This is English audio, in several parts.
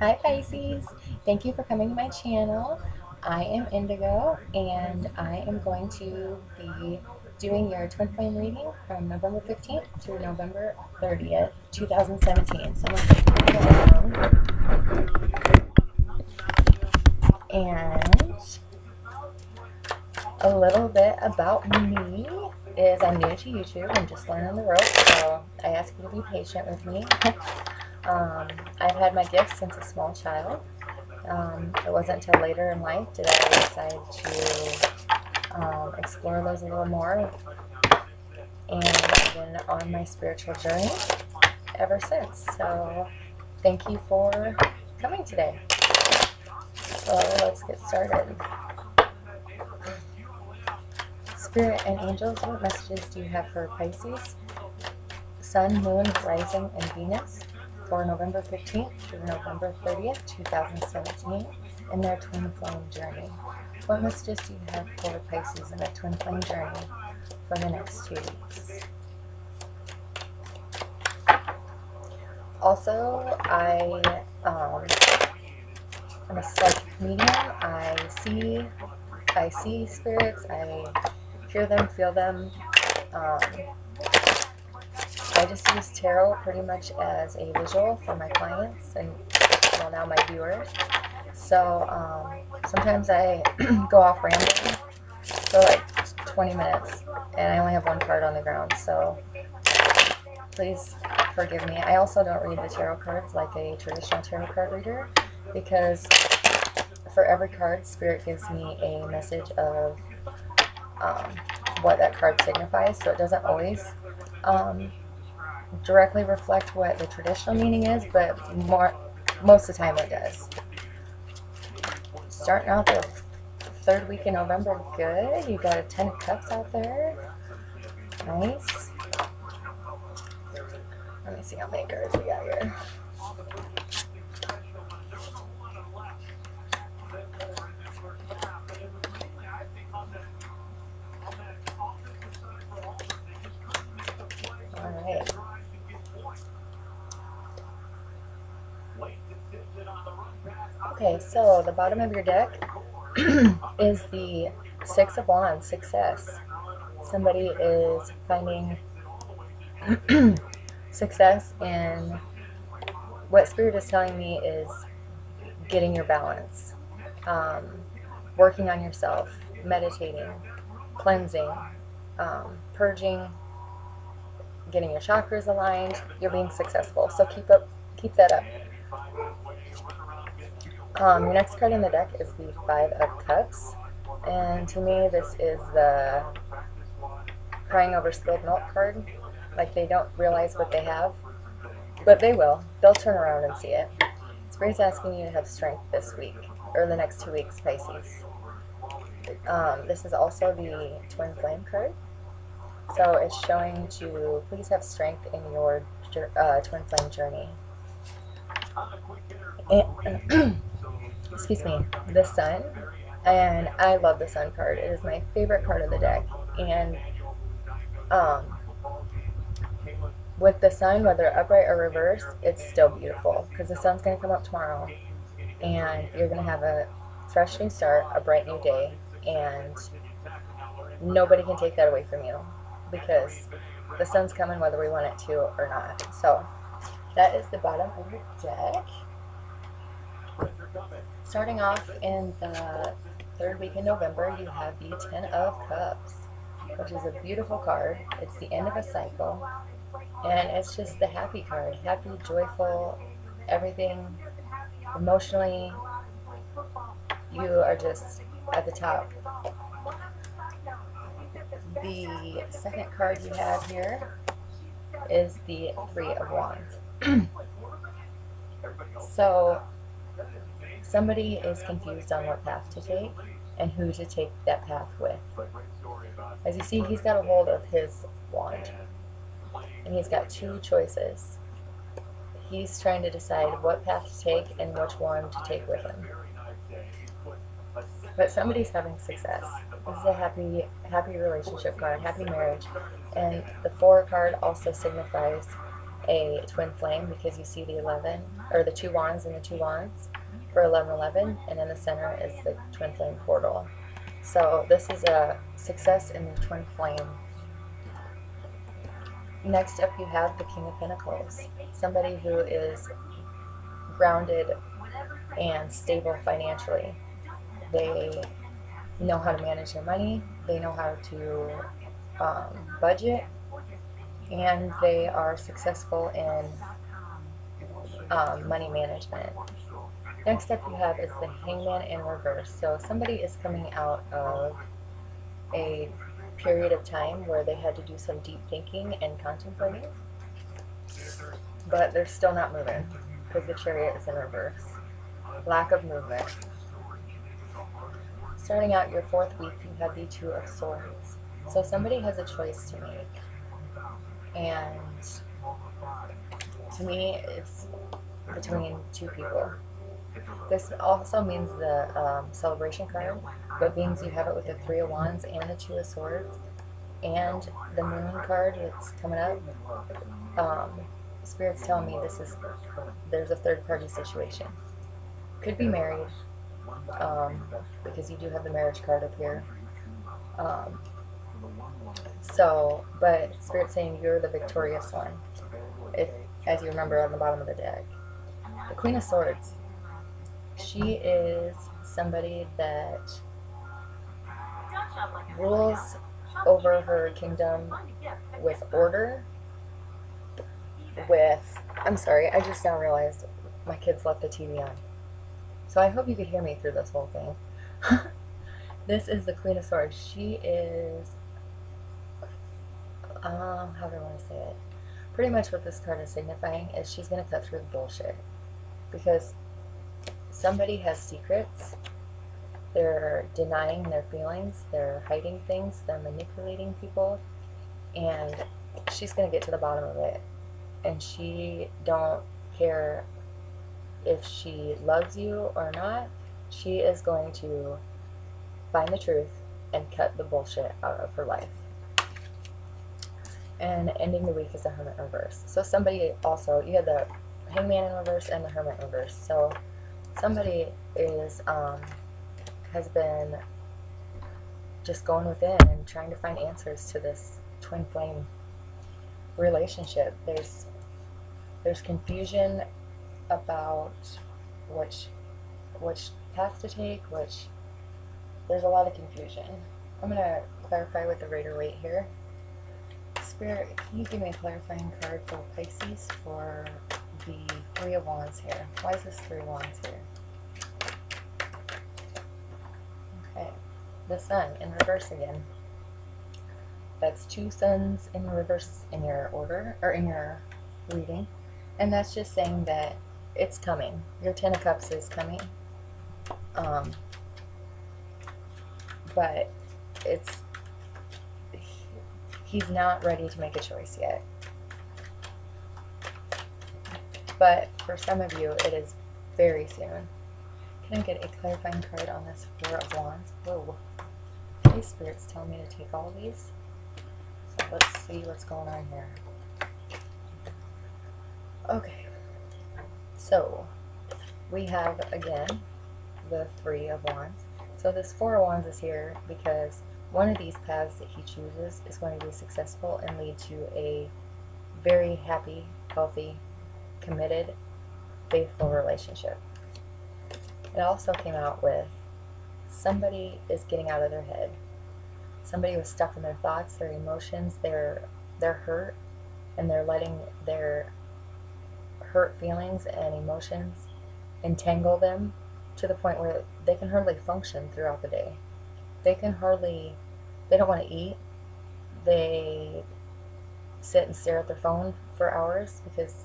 Hi Pisces, thank you for coming to my channel. I am Indigo and I am going to be doing your twin flame reading from November 15th through November 30th, 2017. So I'm going to put it and a little bit about me is I'm new to YouTube. I'm just learning the ropes, so I ask you to be patient with me. I've had my gifts since a small child. It wasn't until later in life did I decide to explore those a little more, and I've been on my spiritual journey ever since. So thank you for coming today. So let's get started. Spirit and angels, what messages do you have for Pisces, Sun, Moon, Rising, and Venus for November 15th through November 30th, 2017 in their twin flame journey? What messages do you have for Pisces in their twin flame journey for the next 2 weeks? Also, I'm a psychic medium. I see spirits. I hear them, feel them. I just use tarot pretty much as a visual for my clients and, well, now my viewers. So sometimes I go off rambling for like 20 minutes and I only have one card on the ground, so please forgive me. I also don't read the tarot cards like a traditional tarot card reader, because for every card, Spirit gives me a message of what that card signifies, so it doesn't always directly reflect what the traditional meaning is, but most of the time it does. Starting out the third week in November, good. You got a 10 of Cups out there. Nice. Let me see how many cards we got here. Alright. Okay, so the bottom of your deck is the Six of Wands, success. Somebody is finding success in what Spirit is telling me is getting your balance, working on yourself, meditating, cleansing, purging, getting your chakras aligned. You're being successful, so keep that up. Your next card in the deck is the Five of Cups, and to me this is the crying over spilled milk card. Like, they don't realize what they have, but they will. They'll turn around and see it. Spirit's asking you to have strength this week, or the next 2 weeks, Pisces. This is also the Twin Flame card, so it's showing to please have strength in your Twin Flame journey. And, excuse me, the Sun, and I love the Sun card. It is my favorite card of the deck, and with the Sun, whether upright or reverse, it's still beautiful, because the Sun's going to come up tomorrow, and you're going to have a fresh new start, a bright new day, and nobody can take that away from you, because the Sun's coming whether we want it to or not. So that is the bottom of your deck. Starting off in the third week in November, you have the Ten of Cups, which is a beautiful card. It's the end of a cycle, and it's just the happy card. Happy, joyful, everything. Emotionally, you are just at the top. The second card you have here is the Three of Wands. So somebody is confused on what path to take and who to take that path with. As you see, he's got a hold of his wand, and he's got two choices. He's trying to decide what path to take and which one to take with him. But somebody's having success. This is a happy relationship card, happy marriage. And the Four card also signifies a twin flame, because you see the 11, or the 2 wands and the 2 wands for 1111, and in the center is the twin flame portal. So this is a success in the twin flame. Next up, you have the King of Pentacles, somebody who is grounded and stable financially. They know how to manage their money, they know how to budget, and they are successful in money management. Next up you have is the Hangman in reverse. So somebody is coming out of a period of time where they had to do some deep thinking and contemplating, but they're still not moving because the Chariot is in reverse. Lack of movement. Starting out your 4th week, you have the 2 of Swords. So somebody has a choice to make, and to me it's between 2 people. This also means the celebration card, but means you have it with the 3 of Wands and the 2 of Swords and the Moon card that's coming up. Spirit's telling me there's a third party situation. Could be married, because you do have the marriage card up here. But Spirit's saying you're the victorious one, as you remember on the bottom of the deck. The Queen of Swords, she is somebody that rules over her kingdom with order, I'm sorry, I just now realized my kids left the TV on. So I hope you could hear me through this whole thing. This is the Queen of Swords. She is, how do I want to say it? Pretty much what this card is signifying is she's going to cut through the bullshit. Because somebody has secrets, they're denying their feelings, they're hiding things, they're manipulating people, and she's going to get to the bottom of it. And she don't care if she loves you or not, she is going to find the truth and cut the bullshit out of her life. And ending the week is the Hermit reverse. So somebody also, you had the Hangman in reverse and the Hermit reverse. So somebody is has been just going within and trying to find answers to this twin flame relationship. There's confusion about which path to take, there's a lot of confusion. I'm going to clarify with the Rider-Waite here. Spirit, can you give me a clarifying card for Pisces for the 3 of Wands here? Why is this 3 of Wands here? Okay, the Sun in reverse again. That's 2 suns in reverse in your order, or in your reading. And that's just saying that it's coming. Your 10 of Cups is coming. But he's not ready to make a choice yet. But for some of you, it is very soon. Can I get a clarifying card on this 4 of Wands? Whoa. Okay, Spirit's telling me to take all of these. So let's see what's going on here. Okay. So, we have, again, the 3 of Wands. So this 4 of Wands is here because one of these paths that he chooses is going to be successful and lead to a very happy, healthy, committed, faithful relationship. It also came out with somebody is getting out of their head. Somebody was stuck in their thoughts, their emotions, they're hurt, and they're letting their hurt feelings and emotions entangle them to the point where they can hardly function throughout the day. They don't want to eat. They sit and stare at their phone for hours because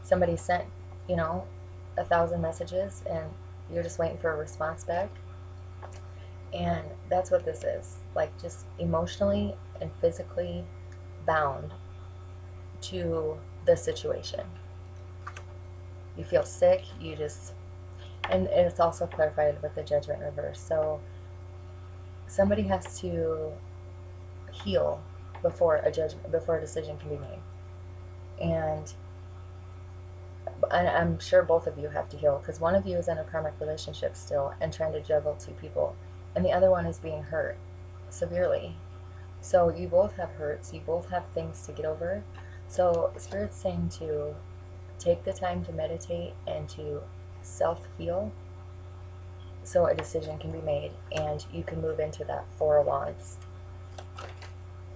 somebody sent, 1,000 messages and you're just waiting for a response back. And that's what this is. Like, just emotionally and physically bound to the situation. You feel sick, and it's also clarified with the Judgment reverse. So somebody has to heal before a decision can be made. And I'm sure both of you have to heal, because one of you is in a karmic relationship still and trying to juggle two people, and the other one is being hurt severely. So you both have hurts, you both have things to get over. So Spirit's saying to take the time to meditate and to self-heal so a decision can be made and you can move into that Four of Wands.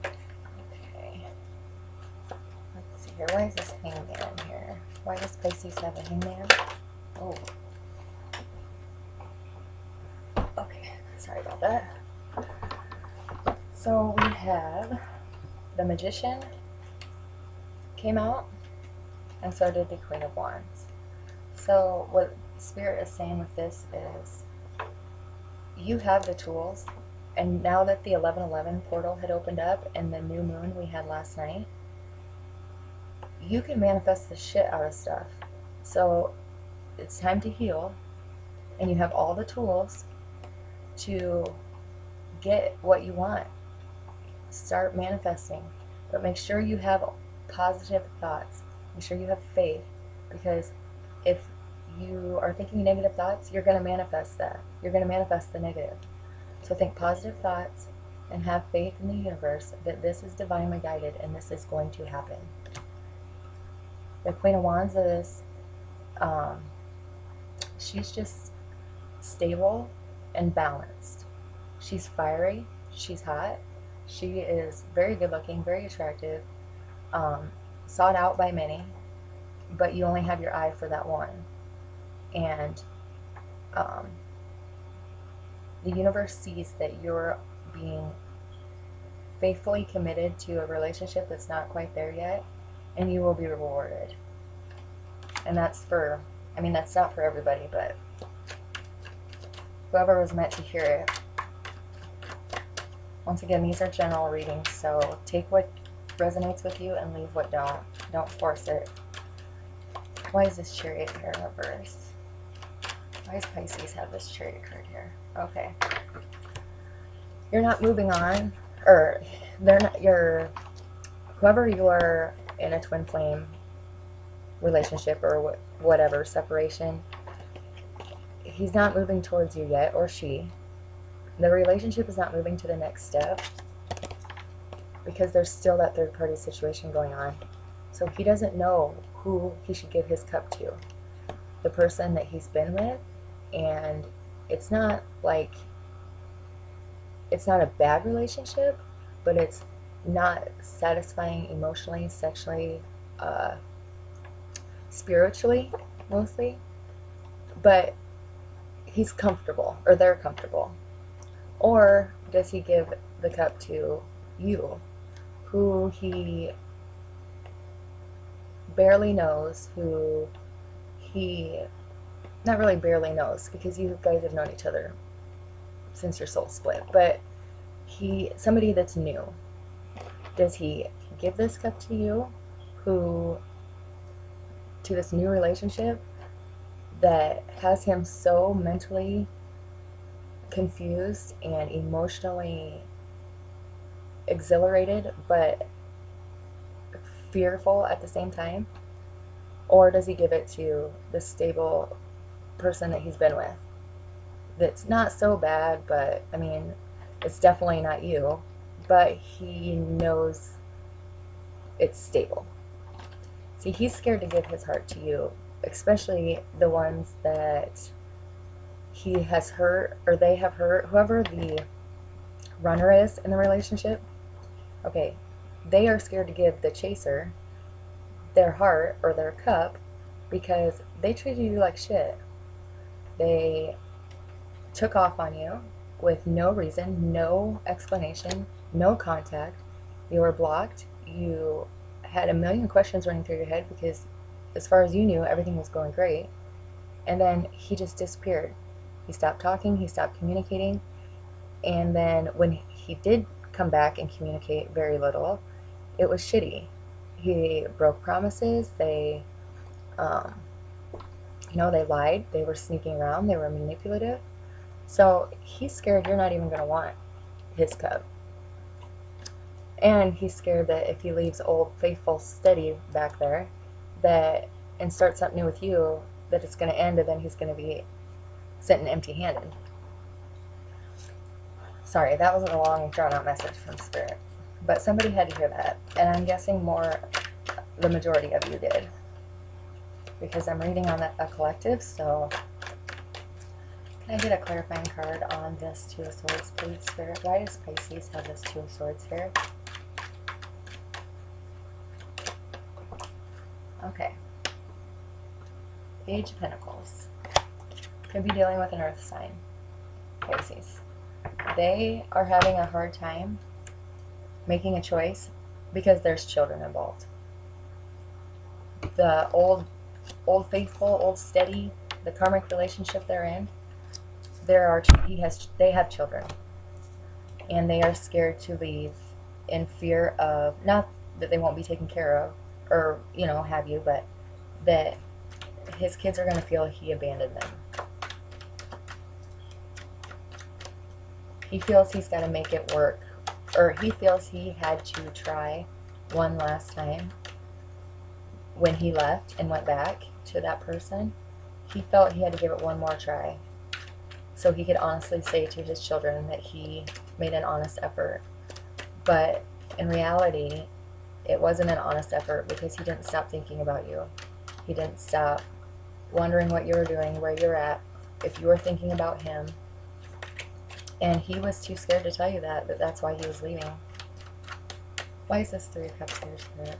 Okay. Let's see here. Why is this hangman here? Why does Pisces have a hangman? Oh. Okay. Sorry about that. So we have the Magician came out, and so did the Queen of Wands. So what Spirit is saying with this is you have the tools, and now that the 11/11 portal had opened up and the new moon we had last night, you can manifest the shit out of stuff. So it's time to heal, and you have all the tools to get what you want. Start manifesting, but make sure you have positive thoughts. Make sure you have faith, because if you are thinking negative thoughts, you're going to manifest that. You're going to manifest the negative. So think positive thoughts and have faith in the universe that this is divinely guided and this is going to happen. The Queen of Wands is, she's just stable and balanced. She's fiery. She's hot. She is very good looking, very attractive, sought out by many, but you only have your eye for that one. And the universe sees that you're being faithfully committed to a relationship that's not quite there yet, and you will be rewarded. And that's for, I mean, that's not for everybody, but whoever was meant to hear it. Once again, these are general readings, so take what resonates with you and leave what don't. Don't force it. Why is this Chariot here in reverse? Why does Pisces have this Chariot card here? Okay. You're not moving on, or they're not, whoever you are in a twin flame relationship or whatever, separation, he's not moving towards you yet, or she. The relationship is not moving to the next step because there's still that third party situation going on. So he doesn't know who he should give his cup to. The person that he's been with, and it's not like, it's not a bad relationship, but it's not satisfying emotionally, sexually, spiritually, mostly. But he's comfortable, or they're comfortable. Or does he give the cup to you, who he barely knows, who he, not really barely knows, because you guys have known each other since your soul split, but somebody that's new. Does he give this cup to you, to this new relationship that has him so mentally confused and emotionally exhilarated but fearful at the same time? Or does he give it to the stable person that he's been with that's not so bad, but I mean, it's definitely not you, but he knows it's stable? See, he's scared to give his heart to you, especially the ones that he has hurt, or they have hurt, whoever the runner is in the relationship. Okay, they are scared to give the chaser their heart or their cup because they treated you like shit. They took off on you with no reason, no explanation, no contact. You were blocked. You had a million questions running through your head because as far as you knew, everything was going great. And then he just disappeared. He stopped talking, he stopped communicating, and then when he did come back and communicate very little, it was shitty. He broke promises, they they lied, they were sneaking around, they were manipulative. So he's scared you're not even going to want his cup. And he's scared that if he leaves old faithful steady back there, that and starts something new with you, that it's going to end, and then he's going to be sitting empty-handed. Sorry, that wasn't a long, drawn-out message from Spirit, but somebody had to hear that, and I'm guessing the majority of you did, because I'm reading on a collective. So can I get a clarifying card on this Two of Swords, please, Spirit? Why does Pisces have this Two of Swords here? Okay. Page of Pentacles. Could be dealing with an earth sign. Pisces. They are having a hard time making a choice because there's children involved. The old faithful, old steady, the karmic relationship they're in, they have children, and they are scared to leave in fear of, not that they won't be taken care of or have you, but that his kids are going to feel he abandoned them. He feels he's got to make it work, or he feels he had to try one last time when he left and went back to that person. He felt he had to give it one more try so he could honestly say to his children that he made an honest effort. But in reality, it wasn't an honest effort, because he didn't stop thinking about you. He didn't stop wondering what you were doing, where you're at, if you were thinking about him. And he was too scared to tell you that that's why he was leaving. Why is this Three of Cups here, Spirit?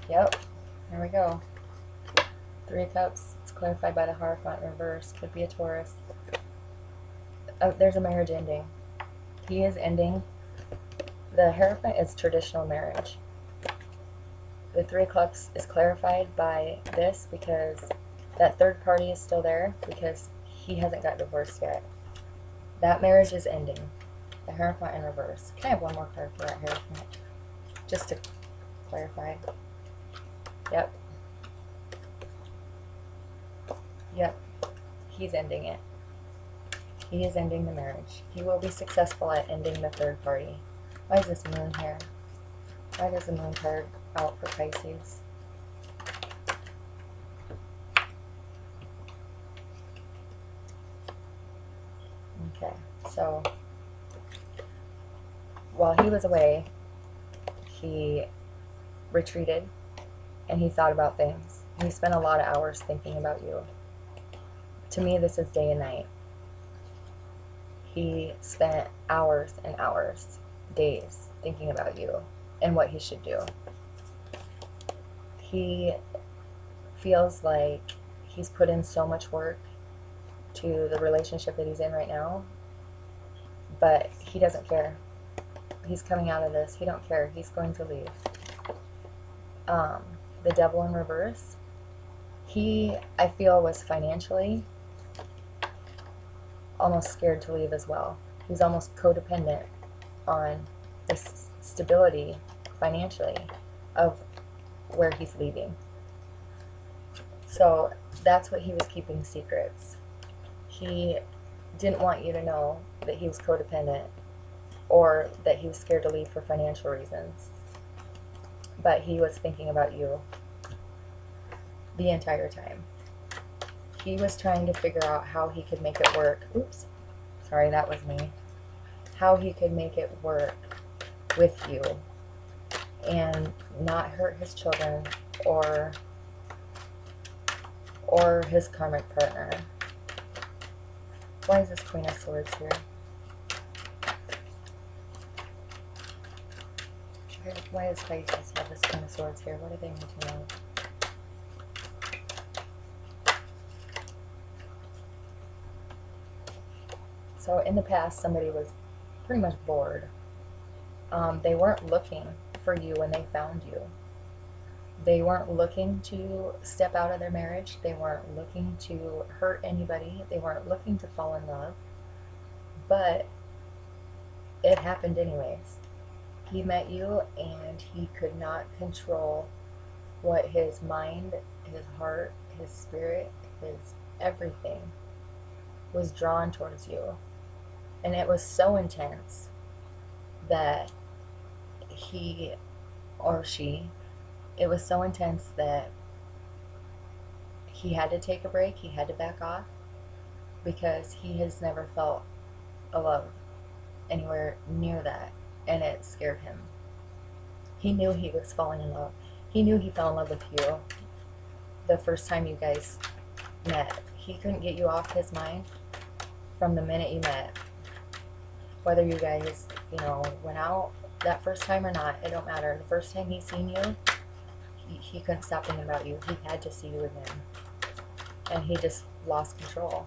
Yep, there we go. Three of Cups. It's clarified by the Hierophant in reverse. Could be a Taurus. Oh, there's a marriage ending. He is ending. The Hierophant is traditional marriage. The Three of Cups is clarified by this because that third party is still there, because he hasn't got divorced yet. That marriage is ending. The Hierophant in reverse. Can I have one more card for that Hierophant? Just to clarify. Yep. Yep. He's ending it. He is ending the marriage. He will be successful at ending the third party. Why is this Moon here? Why does the Moon card out for Pisces? Okay, so while he was away, he retreated and he thought about things. He spent a lot of hours thinking about you. To me, this is day and night. He spent hours and hours, days, thinking about you and what he should do. He feels like he's put in so much work to the relationship that he's in right now, but he doesn't care. He's coming out of this. He don't care. He's going to leave. The Devil in reverse. He, I feel, was financially almost scared to leave as well. He's almost codependent on the stability financially of where he's leaving. So that's what he was keeping secrets. He didn't want you to know that he was codependent or that he was scared to leave for financial reasons. But he was thinking about you the entire time. He was trying to figure out how he could make it work. Oops. Sorry, that was me. How he could make it work with you and not hurt his children or his karmic partner. Why is this Queen of Swords here? Why does Pisces have this Queen of Swords here? What do they need to know? So in the past, somebody was pretty much bored. They weren't looking for you when they found you. They weren't looking to step out of their marriage. They weren't looking to hurt anybody. They weren't looking to fall in love. But it happened anyways. He met you and he could not control what his mind, his heart, his spirit, his everything was drawn towards you. And it was so intense that he or she, it was so intense that he had to take a break, he had to back off, because he has never felt a love anywhere near that, and it scared him. He knew he was falling in love. He knew he fell in love with you the first time you guys met. He couldn't get you off his mind from the minute you met. Whether you guys, went out that first time or not, it don't matter. The first time he seen you, he couldn't stop thinking about you. He had to see you again. And he just lost control.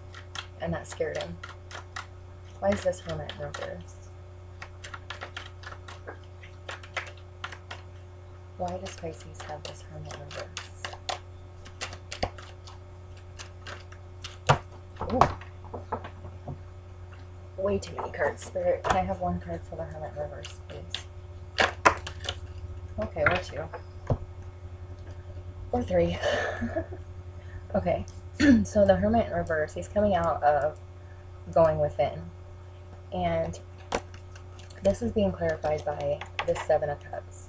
And that scared him. Why is this Hermit in reverse? Why does Pisces have this Hermit in reverse? Ooh. Way too many cards, Spirit. Can I have one card for the Hermit in reverse, please? Okay, or two. Or three. Okay. So the Hermit in reverse, he's coming out of going within. And this is being clarified by the Seven of Cups.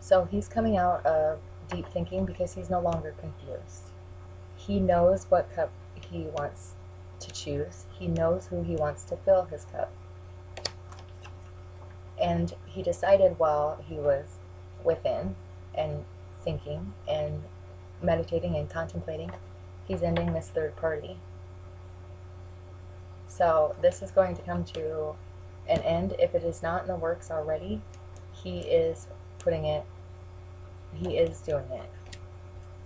So he's coming out of deep thinking because he's no longer confused. He knows what cup he wants to choose. He knows who he wants to fill his cup. And he decided while he was within and thinking and meditating and contemplating, he's ending this third party. So this is going to come to an end. If it is not in the works already, he is doing it.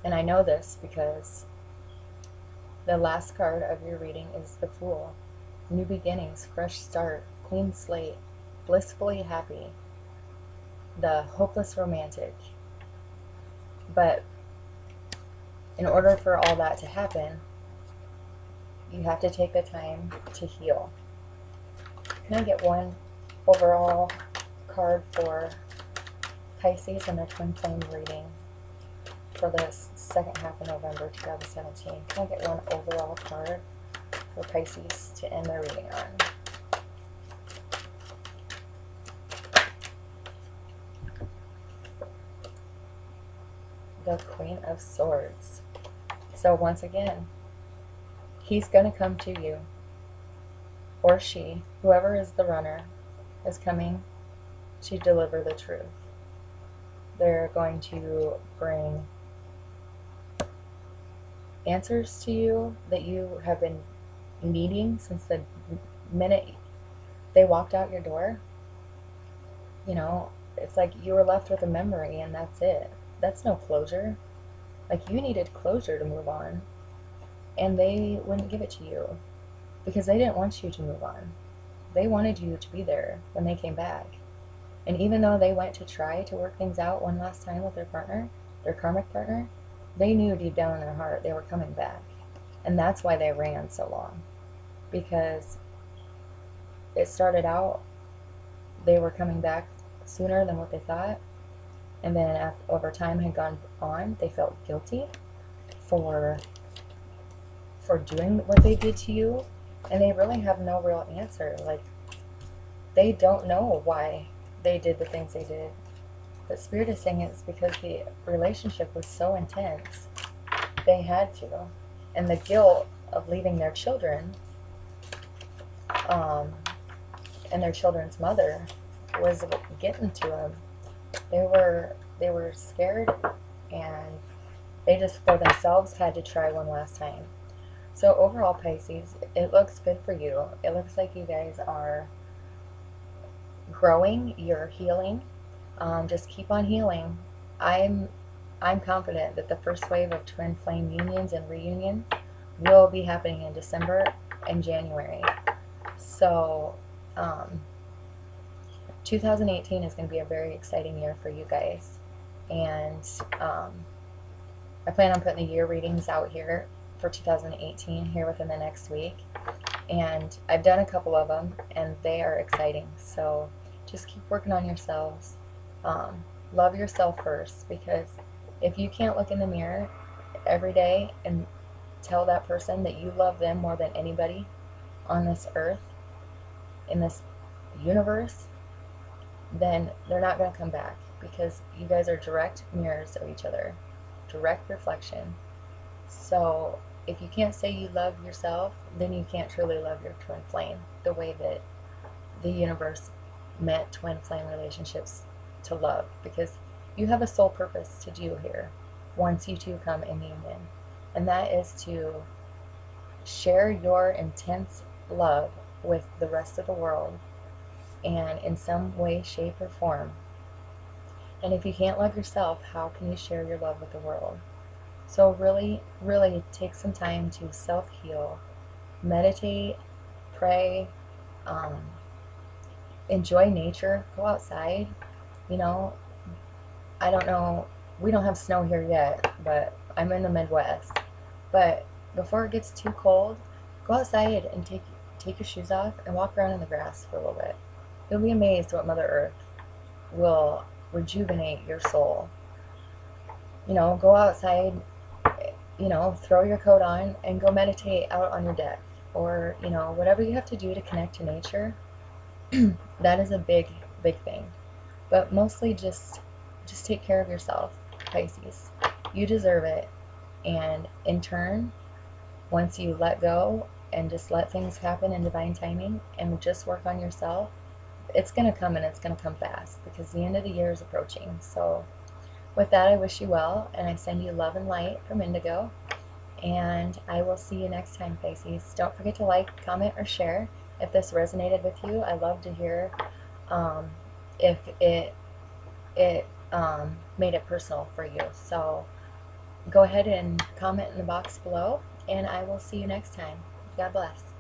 And I know this because the last card of your reading is the Fool. New beginnings, fresh start, clean slate, blissfully happy, the hopeless romantic. But in order for all that to happen, you have to take the time to heal. Can I get one overall card for Pisces and their twin flame reading for the second half of November 2017? Can I get one overall card for Pisces to end their reading on? The Queen of Swords. So once again, he's going to come to you, or she, whoever is the runner, is coming to deliver the truth. They're going to bring answers to you that you have been needing since the minute they walked out your door. It's like you were left with a memory and that's it. That's no closure. Like, you needed closure to move on, and they wouldn't give it to you because they didn't want you to move on. They wanted you to be there when they came back. And even though they went to try to work things out one last time with their partner, their karmic partner, they knew deep down in their heart they were coming back. And that's why they ran so long. Because it started out, they were coming back sooner than what they thought. And then over time had gone on, they felt guilty for doing what they did to you. And they really have no real answer. Like, they don't know why they did the things they did. But Spirit is saying it's because the relationship was so intense, they had to. And the guilt of leaving their children, and their children's mother, was getting to them. They were scared, and they just for themselves had to try one last time. So overall, Pisces, it looks good for you. It looks like you guys are growing, you're healing. Just keep on healing. I'm confident that the first wave of twin flame unions and reunions will be happening in December and January. So 2018 is going to be a very exciting year for you guys. And I plan on putting the year readings out here for 2018 here within the next week. And I've done a couple of them, and they are exciting. So just keep working on yourselves. Love yourself first, because if you can't look in the mirror every day and tell that person that you love them more than anybody on this earth, in this universe, then they're not going to come back, because you guys are direct mirrors of each other, direct reflection. So if you can't say you love yourself, then you can't truly love your twin flame the way that the universe meant twin flame relationships to love, because you have a sole purpose to do here once you two come in union, and that is to share your intense love with the rest of the world, and in some way, shape, or form. And if you can't love yourself, how can you share your love with the world? So really, really take some time to self-heal, meditate, pray, um, enjoy nature, go outside. You know, I don't know, we don't have snow here yet, but I'm in the Midwest. But before it gets too cold, go outside and take your shoes off and walk around in the grass for a little bit. You'll be amazed what Mother Earth will rejuvenate your soul. You know, go outside, you know, throw your coat on and go meditate out on your deck, or, you know, whatever you have to do to connect to nature. That is a big, big thing. But mostly just take care of yourself, Pisces. You deserve it. And in turn, once you let go and just let things happen in divine timing and just work on yourself, it's going to come, and it's going to come fast, because the end of the year is approaching. So with that, I wish you well, and I send you love and light from Indigo, and I will see you next time, Pisces. Don't forget to like, comment, or share if this resonated with you. I love to hear if it made it personal for you. So go ahead and comment in the box below, and I will see you next time. God bless.